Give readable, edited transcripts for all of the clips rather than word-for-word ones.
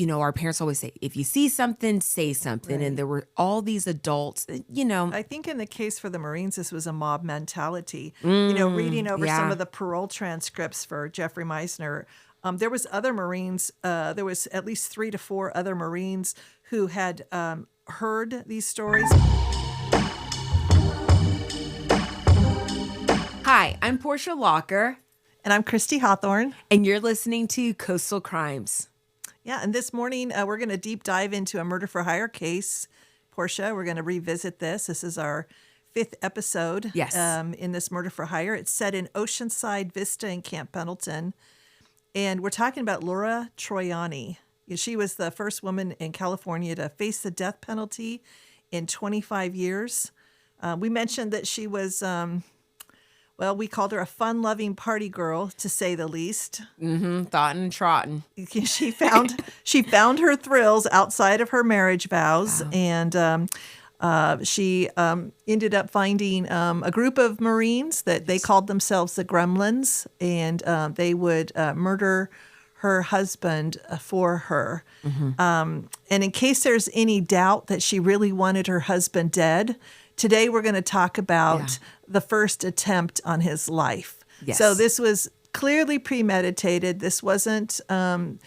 our parents always say, if you see something, say something. Right. And there were all these adults, I think in the case for the Marines, this was a mob mentality. Reading over some of the parole transcripts for Jeffrey Meisner, there was other Marines, there was at least 3 to 4 other Marines who had heard these stories. Hi, I'm Portia Locker. And I'm Christy Hawthorne. And you're listening to Coastal Crimes. Yeah, and this morning we're going to deep dive into a murder for hire case. Portia, we're going to revisit this. This is our 5th episode in this murder for hire. It's set in Oceanside, Vista, and Camp Pendleton. And we're talking about Laura Troiani. She was the first woman in California to face the death penalty in 25 years. We mentioned that she was... we called her a fun-loving party girl, to say the least. Thoughtin' and trottin'. She found her thrills outside of her marriage vows, and she ended up finding a group of Marines that they called themselves the Gremlins, and they would murder her husband for her. And in case there's any doubt that she really wanted her husband dead, today we're going to talk about the first attempt on his life. Yes. So this was clearly premeditated. This wasn't an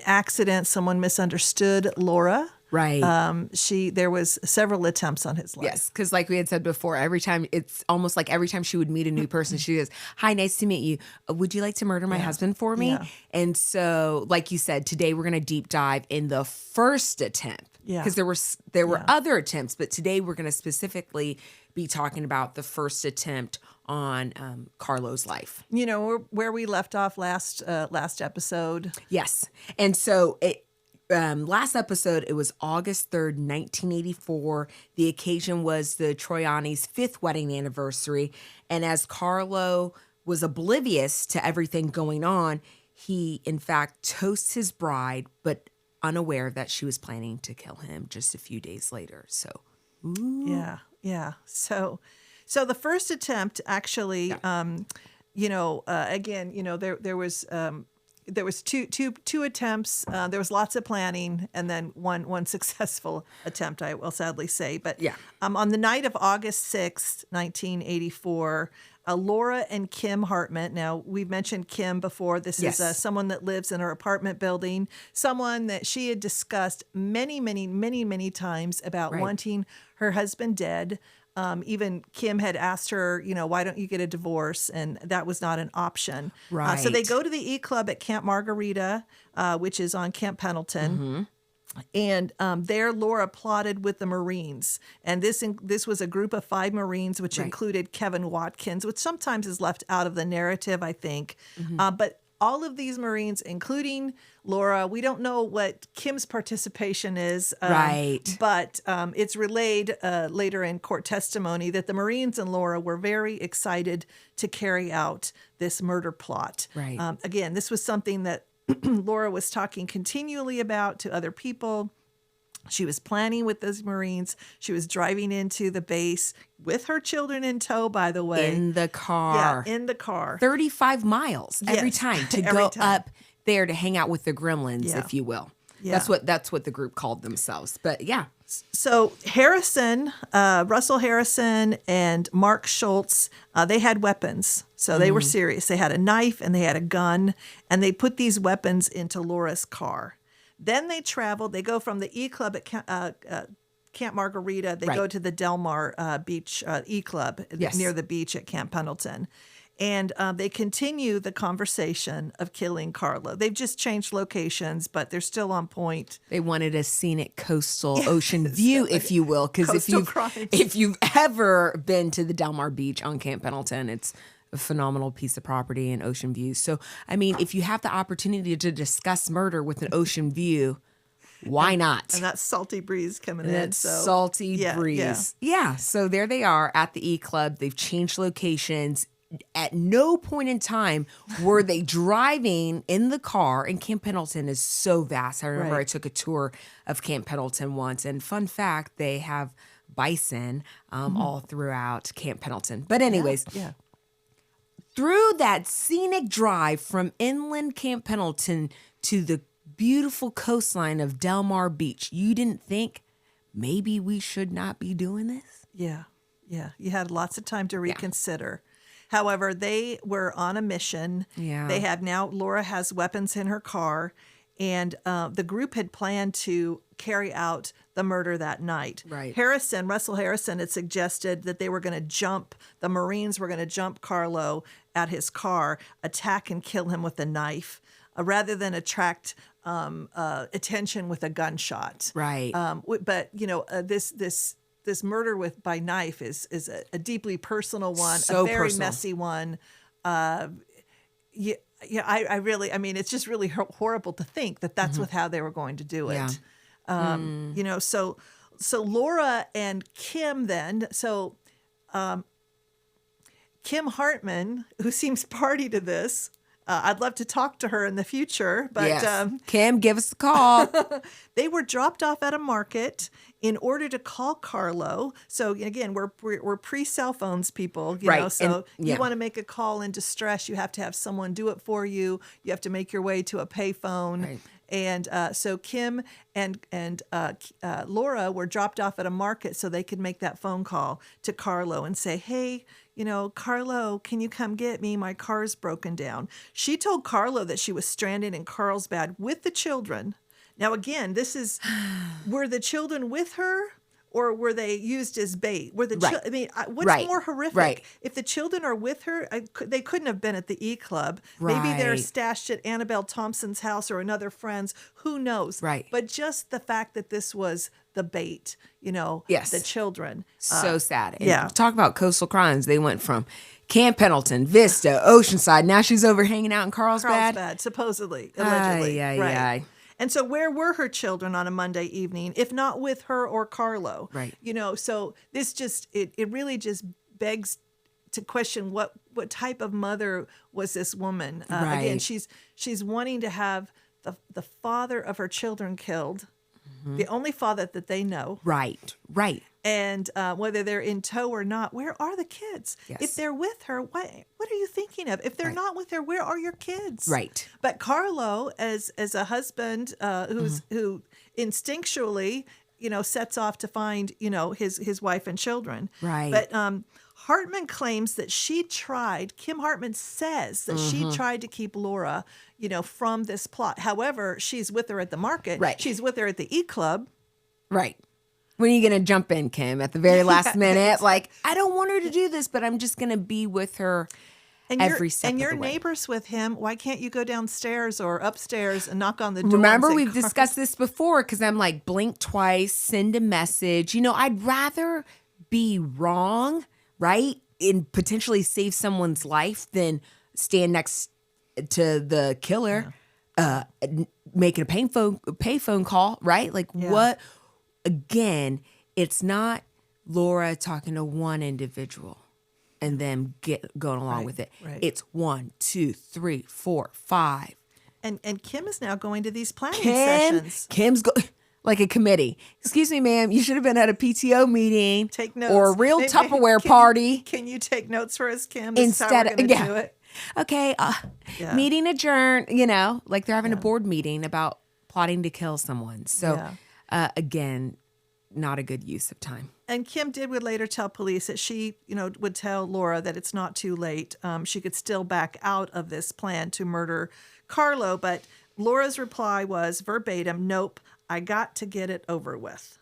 accident. Someone misunderstood Laura. Right. There was several attempts on his life. Yes, because like we had said before, it's almost like every time she would meet a new person, she goes, "Hi, nice to meet you. Would you like to murder my husband for me?" Yeah. And so, like you said, today we're going to deep dive in the first attempt. Yeah. Because there were other attempts, but today we're going to specifically be talking about the first attempt on Carlo's life. Where we left off last episode. Yes. And so last episode, it was August 3rd, 1984. The occasion was the Troiani's 5th wedding anniversary. And as Carlo was oblivious to everything going on, he, in fact, toasts his bride, but unaware that she was planning to kill him just a few days later. So, ooh. Yeah. So the first attempt actually, again, there was two attempts. There was lots of planning, and then one successful attempt, I will sadly say. But on the night of August 6th, 1984, Laura and Kim Hartman. Now, we've mentioned Kim before. This is someone that lives in her apartment building, someone that she had discussed many, many, many, many times about wanting her husband dead. Even Kim had asked her, why don't you get a divorce? And that was not an option. Right. So they go to the E Club at Camp Margarita, which is on Camp Pendleton. Mm-hmm. And there, Laura plotted with the Marines. And this was a group of 5 Marines, which included Kevin Watkins, which sometimes is left out of the narrative, I think. Mm-hmm. But all of these Marines, including Laura, we don't know what Kim's participation is. But it's relayed later in court testimony that the Marines and Laura were very excited to carry out this murder plot. Right. Again, this was something that Laura was talking continually about to other people. She was planning with those Marines. She was driving into the base with her children in tow, by the way. In the car. Yeah, in the car. 35 miles every time to go up there to hang out with the Gremlins, if you will. Yeah. That's what the group called themselves. But yeah. So Harrison, Russell Harrison and Mark Schultz, they had weapons. So they were serious. They had a knife and they had a gun, and they put these weapons into Laura's car. Then they traveled. They go from the E Club at Camp Margarita. They go to the Del Mar Beach E Club near the beach at Camp Pendleton. And they continue the conversation of killing Carlo. They've just changed locations, but they're still on point. They wanted a scenic coastal ocean view, if you will. Because if you've ever been to the Del Mar Beach on Camp Pendleton, it's a phenomenal piece of property and ocean views. So, I mean, if you have the opportunity to discuss murder with an ocean view, why not? And that salty breeze coming in. That salty breeze. Yeah. So there they are at the E Club. They've changed locations. At no point in time were they driving in the car, and Camp Pendleton is so vast. I remember I took a tour of Camp Pendleton once, and fun fact, they have bison all throughout Camp Pendleton. But anyways, through that scenic drive from inland Camp Pendleton to the beautiful coastline of Del Mar Beach. You didn't think maybe we should not be doing this? Yeah. Yeah. You had lots of time to reconsider. However, they were on a mission. Yeah. They have now, Laura has weapons in her car, and the group had planned to carry out the murder that night. Right. Russell Harrison had suggested that they were going to the Marines were going to jump Carlo at his car, attack and kill him with a knife, rather than attract attention with a gunshot. Right. But, this murder by knife is a deeply personal one, So a very personal. messy one. I it's just really horrible to think that that's how they were going to do it. Yeah. So Laura and Kim then, Kim Hartman, who seems party to this, I'd love to talk to her in the future, but yes. Kim, give us a call. they were dropped off at a market in order to call Carlo. So again, we're pre-cell phones people, you Right. know. So And, you want to make a call in distress, you have to have someone do it for you. You have to make your way to a payphone. Right. And so Kim and Laura were dropped off at a market so they could make that phone call to Carlo and say, hey, Carlo, can you come get me? My car's broken down. She told Carlo that she was stranded in Carlsbad with the children. Now, again, were the children with her? Or were they used as bait? What's more horrific? Right. If the children are with her, they couldn't have been at the E Club. Right. Maybe they're stashed at Annabelle Thompson's house or another friend's. Who knows? Right. But just the fact that this was the bait, Yes. the children. So sad. And yeah. Talk about coastal crimes. They went from Camp Pendleton, Vista, Oceanside. Now she's over hanging out in Carlsbad. Supposedly, allegedly. Aye. And so where were her children on a Monday evening, if not with her or Carlo? Right. So this just, it really just begs to question what type of mother was this woman? Right. Again, she's wanting to have the father of her children killed, the only father that they know. Right. And whether they're in tow or not, where are the kids? Yes. If they're with her, what are you thinking of? If they're not with her, where are your kids? Right. But Carlo, as a husband who instinctually, sets off to find, his wife and children. Right. But Hartman claims that Kim Hartman says that she tried to keep Laura, from this plot. However, she's with her at the market. Right. She's with her at the E Club. Right. When are you going to jump in, Kim, at the very last minute? Like, I don't want her to do this, but I'm just going to be with her every step of the way. And your neighbor's with him. Why can't you go downstairs or upstairs and knock on the door? Remember, we've discussed this before because I'm like, blink twice, send a message. I'd rather be wrong, right, and potentially save someone's life than stand next to the killer, making a payphone call, right? Like, what? Again, it's not Laura talking to one individual and then going along with it. Right. It's 1, 2, 3, 4, 5. And Kim is now going to these planning sessions. Kim's like a committee. Excuse me, ma'am, you should have been at a PTO meeting. Take notes. Or a real Tupperware party. Can you take notes for us, Kim? This Instead is how we're of, going to do it. Okay, meeting adjourned, like they're having a board meeting about plotting to kill someone. So, again, not a good use of time. And Kim would later tell police that she, would tell Laura that it's not too late. She could still back out of this plan to murder Carlo. But Laura's reply was verbatim, nope, I got to get it over with.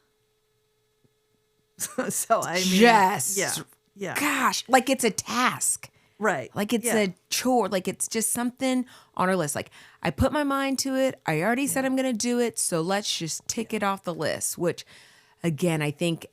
So, I mean. Yes. Yeah. Gosh, like it's a task. Right. Like it's a chore. Like it's just something on our list. Like I put my mind to it. I already said I'm going to do it. So let's just tick it off the list, which again, I think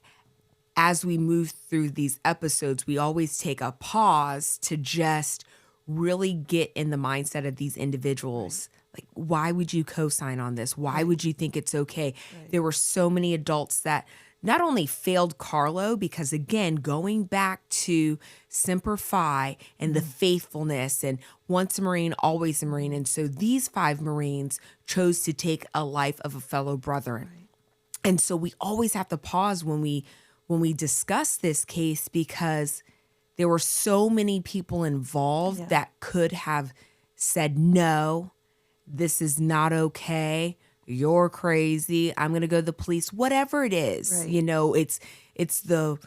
as we move through these episodes, we always take a pause to just really get in the mindset of these individuals. Like, why would you co-sign on this? Why would you think it's okay? There were so many adults that not only failed Carlo, because again, going back to Semper Fi and the faithfulness and once a Marine, always a Marine. And so these 5 Marines chose to take a life of a fellow brethren. Right. And so we always have to pause when we discuss this case because there were so many people involved that could have said no this is not okay. You're crazy. I'm going to go to the police, whatever it is. Right. You know, it's the,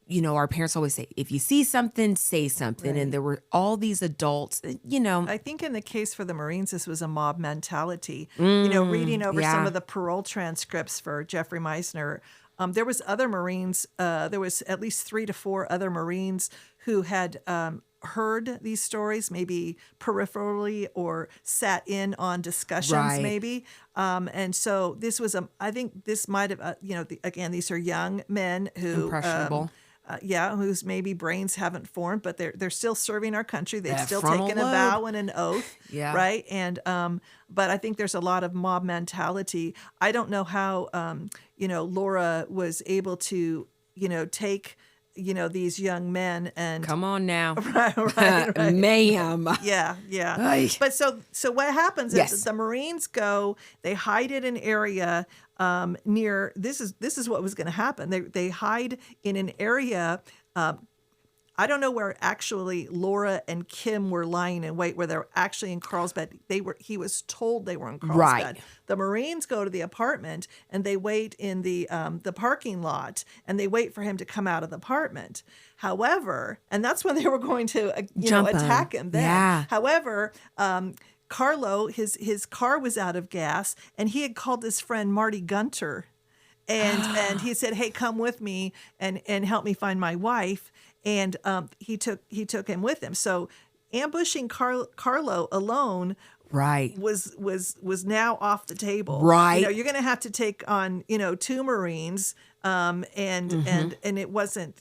you know, our parents always say, if you see something, say something. Right. And there were all these adults, you know. I think in the case for the Marines, this was a mob mentality. You know, reading over some of the parole transcripts for Jeffrey Meisner, there was other Marines, there was at least 3 to 4 other Marines who had heard these stories, maybe peripherally or sat in on discussions, maybe. And so this was, I think this might have, you know, again, these are young men who... Impressionable. Whose maybe brains haven't formed, but they're still serving our country. They've That still frontal taken a lobe. vow and an oath, Yeah. right? And but I think there's a lot of mob mentality. I don't know how you know, Laura was able to, you know, take, you know, these young men and Come on now. right. Ma'am. Yeah. Ay. But so what happens Yes. is the Marines go, they hide in an area near. This is what was going to happen. They hide in an area. I don't know where actually Laura and Kim were lying in wait, where they're actually in Carlsbad. He was told they were in Carlsbad. Right. The Marines go to the apartment and they wait in the parking lot and they wait for him to come out of the apartment. However, and that's when they were going to Jump him. attack him then. Yeah. However, Carlo, his car was out of gas and he had called his friend Marty Gunter and he said, "Hey, come with me and help me find my wife." And he took him with him. So ambushing Carlo alone Right. was now off the table. Right. You know, you're going to have to take on, you know, 2 Marines, and it wasn't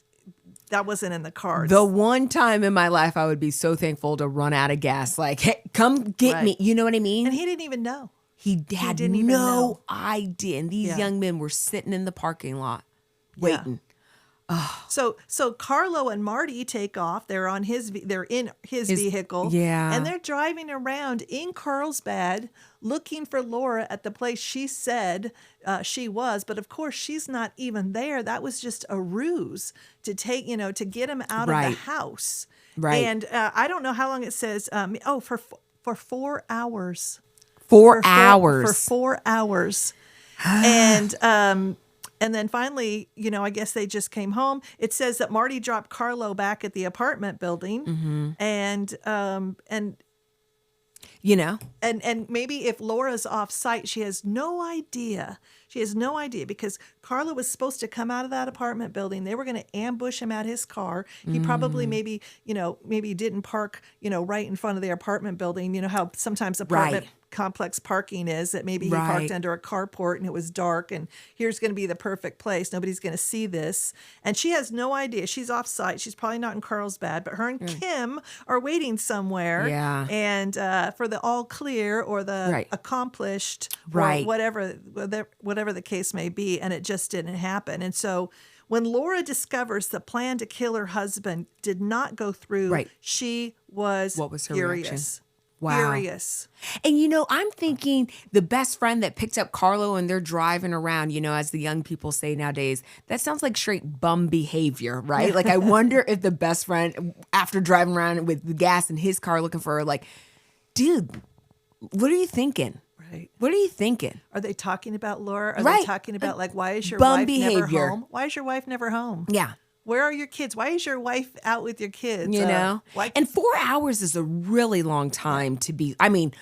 in the cards. The one time in my life I would be so thankful to run out of gas. Like, hey, come get me. You know what I mean? And he didn't even know. He had didn't even know. no idea. And these young men were sitting in the parking lot waiting. So Carlo and Marty take off. They're in his vehicle. Yeah. And they're driving around in Carlsbad looking for Laura at the place she said she was. But of course, she's not even there. That was just a ruse to get him out of the house. Right. And I don't know how long it says. For 4 hours. 4 hours. For 4 hours. And then finally, you know, I guess they just came home. It says that Marty dropped Carlo back at the apartment building, and you know, and maybe if Laura's off site, she has no idea. She has no idea because Carlo was supposed to come out of that apartment building. They were going to ambush him at his car. He probably maybe didn't park, you know, right in front of the apartment building. You know how sometimes apartment complex parking is, that maybe he parked under a carport and it was dark and here's going to be the perfect place. Nobody's going to see this. And she has no idea. She's off site. She's probably not in Carlsbad, but her and Kim are waiting somewhere. Yeah. And for the all clear or the accomplished or whatever the case may be. And it just didn't happen. And so when Laura discovers the plan to kill her husband did not go through, she was what was her furious. reaction? Wow. Furious. And, you know, I'm thinking the best friend that picked up Carlo and they're driving around, you know, as the young people say nowadays, that sounds like straight bum behavior, right? Like, I wonder if the best friend, after driving around with the gas in his car looking for her, like, dude, what are you thinking? Right. What are you thinking? Are they talking about Laura? Are they talking about, like, why is your bum wife behavior. never home? Why is your wife never home? Yeah. Where are your kids? Why is your wife out with your kids? You know? And 4 hours is a really long time to be. I mean,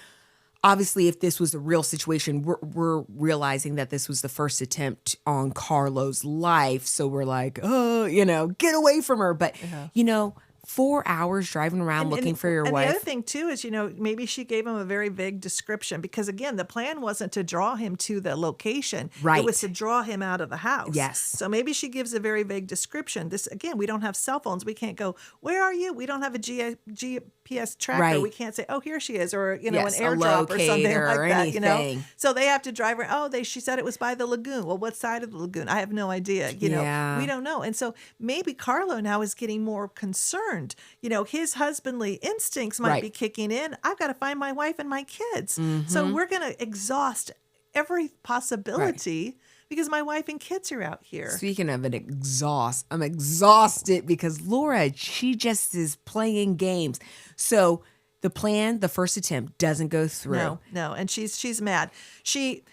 obviously, if this was a real situation, we're realizing that this was the first attempt on Carlo's life. So we're like, oh, you know, get away from her. But, you know, 4 hours driving around looking for your wife. And the other thing, too, is, you know, maybe she gave him a very vague description because, again, the plan wasn't to draw him to the location. Right. It was to draw him out of the house. Yes. So maybe she gives a very vague description. This, again, we don't have cell phones. We can't go, where are you? We don't have a GPS tracker. Right. We can't say, oh, here she is, or, you know, Yes, an a airdrop or something locator like or that, you know. anything. So they have to drive around. Oh, she said it was by the lagoon. Well, what side of the lagoon? I have no idea. You know, we don't know. And so maybe Carlo now is getting more concerned. You know, his husbandly instincts might be kicking in. I've got to find my wife and my kids. So we're going to exhaust every possibility because my wife and kids are out here. Speaking of I'm exhausted because Laura, she just is playing games. So the plan, the first attempt doesn't go through. No, and she's mad. She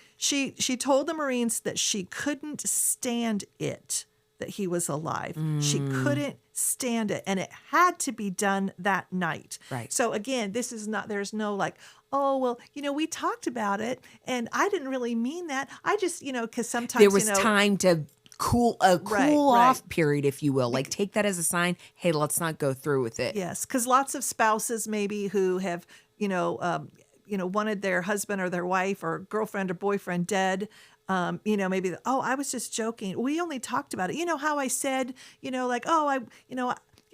told the Marines that she couldn't stand it that he was alive. She couldn't stand it, and it had to be done that night. Right. So again, there's no like, oh, well, we talked about it and I didn't really mean that. I just, because sometimes there was time to cool off period, if you will. Like, take that as a sign. Hey, let's not go through with it. Yes, because lots of spouses maybe who have, wanted their husband or their wife or girlfriend or boyfriend dead. Maybe, I was just joking. We only talked about it. You know how I said,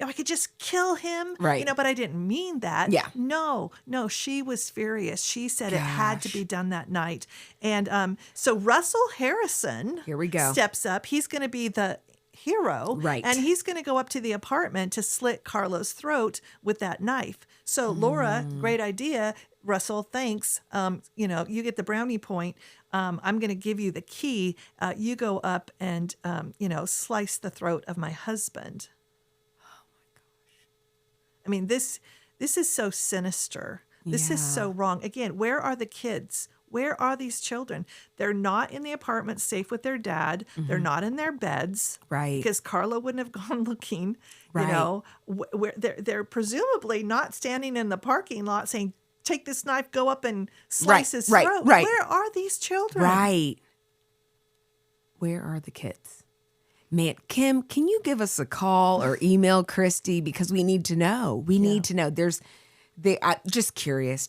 I could just kill him, right? But I didn't mean that. Yeah. No, she was furious. She said it had to be done that night. And so Russell Harrison, here we go, steps up. He's going to be the hero, right? And he's going to go up to the apartment to slit Carlo's throat with that knife. So Laura, great idea. Russell, thanks. You get the brownie point. I'm going to give you the key. You go up and, slice the throat of my husband. Oh my gosh. I mean, this is so sinister. This is so wrong. Again, where are the kids? Where are these children? They're not in the apartment safe with their dad. They're not in their beds. Right. Because Carlo wouldn't have gone looking, right. Where they're presumably not standing in the parking lot saying, take this knife, go up and slice his throat. Right. Where are these children? Right. Where are the kids? Man, Kim, can you give us a call or email Christy? Because we need to know. We need to know. Just curious.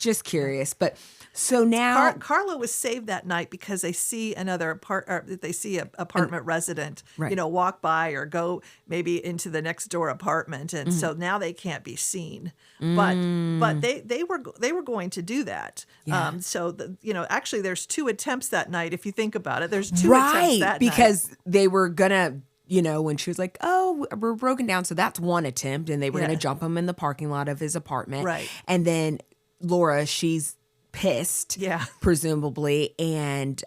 But so now Carlo was saved that night because they see apartment resident, walk by or go maybe into the next door apartment, and so now they can't be seen. But they were going to do that. Yeah. Actually, there's 2 attempts that night. If you think about it, there's 2 attempts that night because they were gonna. When she was like, oh, we're broken down. So that's one attempt. And they were going to jump him in the parking lot of his apartment. Right. And then Laura, she's pissed, presumably. And,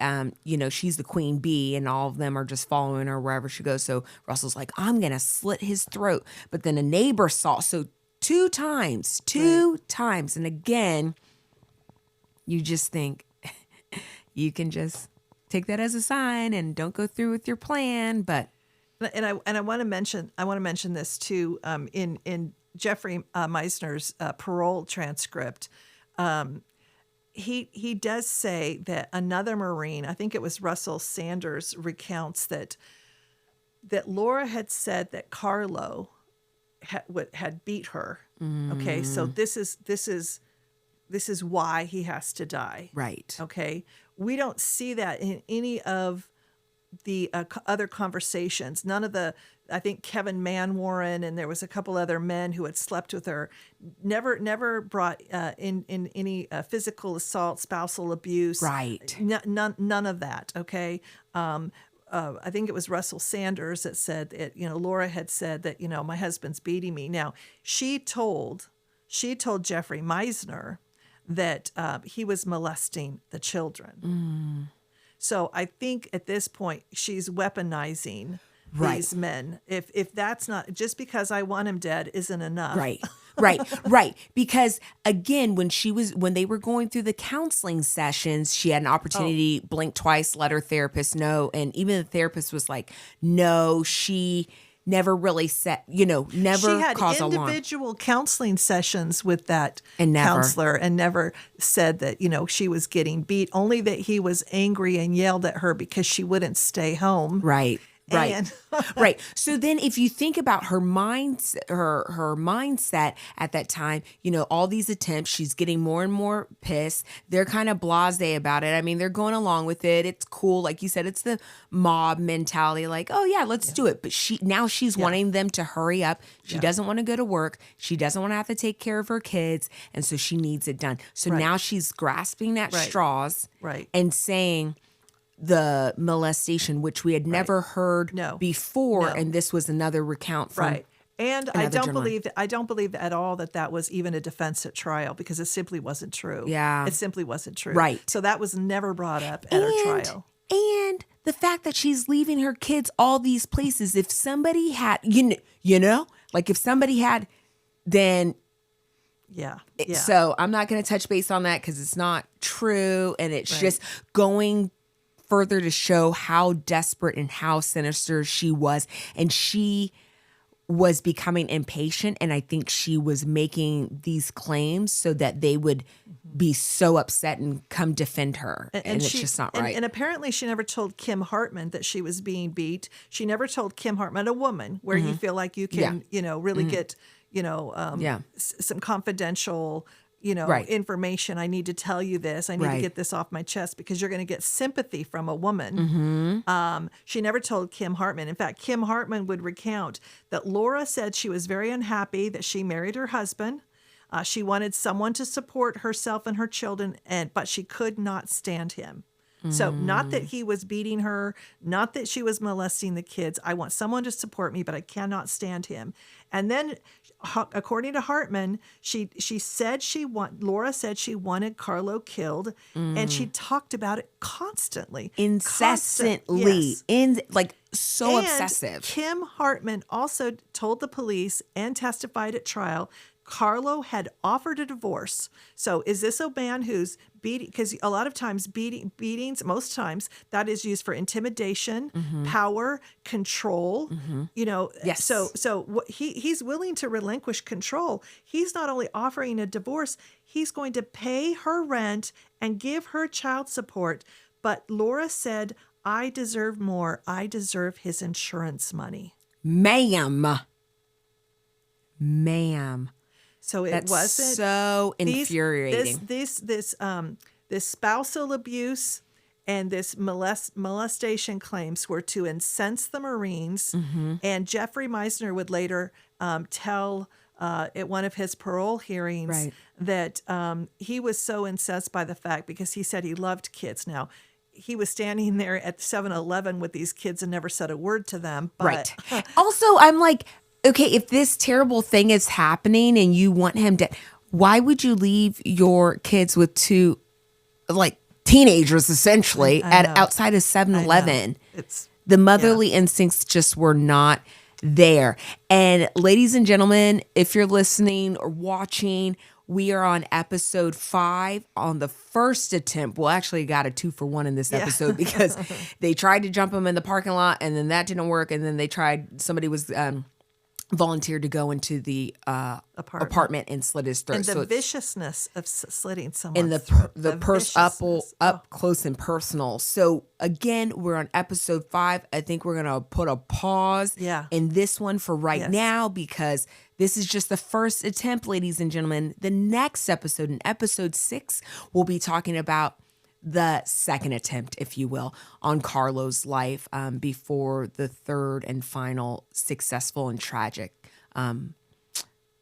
she's the queen bee and all of them are just following her wherever she goes. So Russell's like, I'm going to slit his throat. But then a neighbor saw. So 2 times. And again, you just think you can just take that as a sign and don't go through with your plan. But And I want to mention this too. In Jeffrey Meisner's parole transcript, he does say that another Marine, I think it was Russell Sanders, recounts that Laura had said that Carlo had beat her. Okay, so this is why he has to die. Right. Okay, we don't see that in any of the other conversations. None of I think Kevin Manwaring and there was a couple other men who had slept with her, never brought in any physical assault, spousal abuse. Right. None of that. Okay. I think it was Russell Sanders that said that, Laura had said that, my husband's beating me. Now she told Jeffrey Meisner that he was molesting the children. So I think at this point she's weaponizing these men. If that's not, just because I want him dead isn't enough. Right. Because again, when they were going through the counseling sessions, she had an opportunity, blink twice, let her therapist know. And even the therapist was like, no, she never really said, never she had caused alarm. Individual counseling sessions with that and counselor and never said that, she was getting beat, only that he was angry and yelled at her because she wouldn't stay home. Right. Right. So then if you think about her mindset at that time, all these attempts, she's getting more and more pissed. They're kind of blasé about it. I mean, they're going along with it. It's cool. Like you said, it's the mob mentality. Like, oh yeah, let's do it. But she's wanting them to hurry up. She doesn't want to go to work. She doesn't want to have to take care of her kids. And so she needs it done. So now she's grasping at straws and saying, the molestation, which we had never heard before, and this was another recount from And I don't believe at all that was even a defense at trial, because it simply wasn't true. Yeah, it simply wasn't true. Right. So that was never brought up at her trial. And the fact that she's leaving her kids all these places. If somebody had, if somebody had, then Yeah. So I'm not going to touch base on that because it's not true. And it's just going further to show how desperate and how sinister she was. And she was becoming impatient. And I think she was making these claims so that they would be so upset and come defend her. And it's just not right. And apparently she never told Kim Hartman that she was being beat. She never told Kim Hartman, a woman, where you feel like you can, really get, some confidential, information. I need to tell you this. I need to get this off my chest because you're going to get sympathy from a woman. She never told Kim Hartman. In fact, Kim Hartman would recount that Laura said she was very unhappy that she married her husband. She wanted someone to support herself and her children, but she could not stand him. So not that he was beating her, not that she was molesting the kids. I want someone to support me, but I cannot stand him. And then, according to Hartman, Laura said she wanted Carlo killed, and she talked about it constantly, incessantly, so and obsessive. Kim Hartman also told the police and testified at trial Carlo had offered a divorce. So is this a man who's beating? Because a lot of times beatings, most times, that is used for intimidation, power, control. Yes. So he's willing to relinquish control. He's not only offering a divorce, he's going to pay her rent and give her child support. But Laura said, I deserve more. I deserve his insurance money. Ma'am. So it That's wasn't so infuriating. This spousal abuse and this molestation claims were to incense the Marines. And Jeffrey Meisner would later tell at one of his parole hearings that he was so incensed by the fact, because he said he loved kids. Now, he was standing there at 7-Eleven with these kids and never said a word to them. But Also, I'm like, okay, if this terrible thing is happening and you want him dead, why would you leave your kids with two, teenagers essentially outside of 7-Eleven? The motherly instincts just were not there. And ladies and gentlemen, if you're listening or watching, we are on episode 5 on the first attempt. Well, actually got a 2-for-1 in this episode because they tried to jump him in the parking lot and then that didn't work. And then somebody was volunteered to go into the apartment and slit his throat. And the viciousness of slitting someone's throat. And the up close and personal. So again, we're on episode 5. I think we're going to put a pause in this one for right now because this is just the first attempt, ladies and gentlemen. The next episode, in episode 6, we'll be talking about the second attempt, if you will, on Carlo's life before the third and final successful and tragic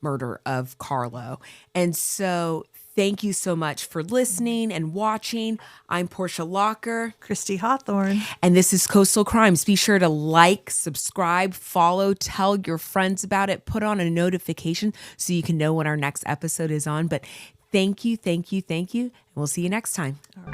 murder of Carlo. And so thank you so much for listening and watching. I'm Portia Locker. Christy Hawthorne. And this is Coastal Crimes. Be sure to like, subscribe, follow, tell your friends about it, put on a notification so you can know when our next episode is on. But thank you. And we'll see you next time. All right.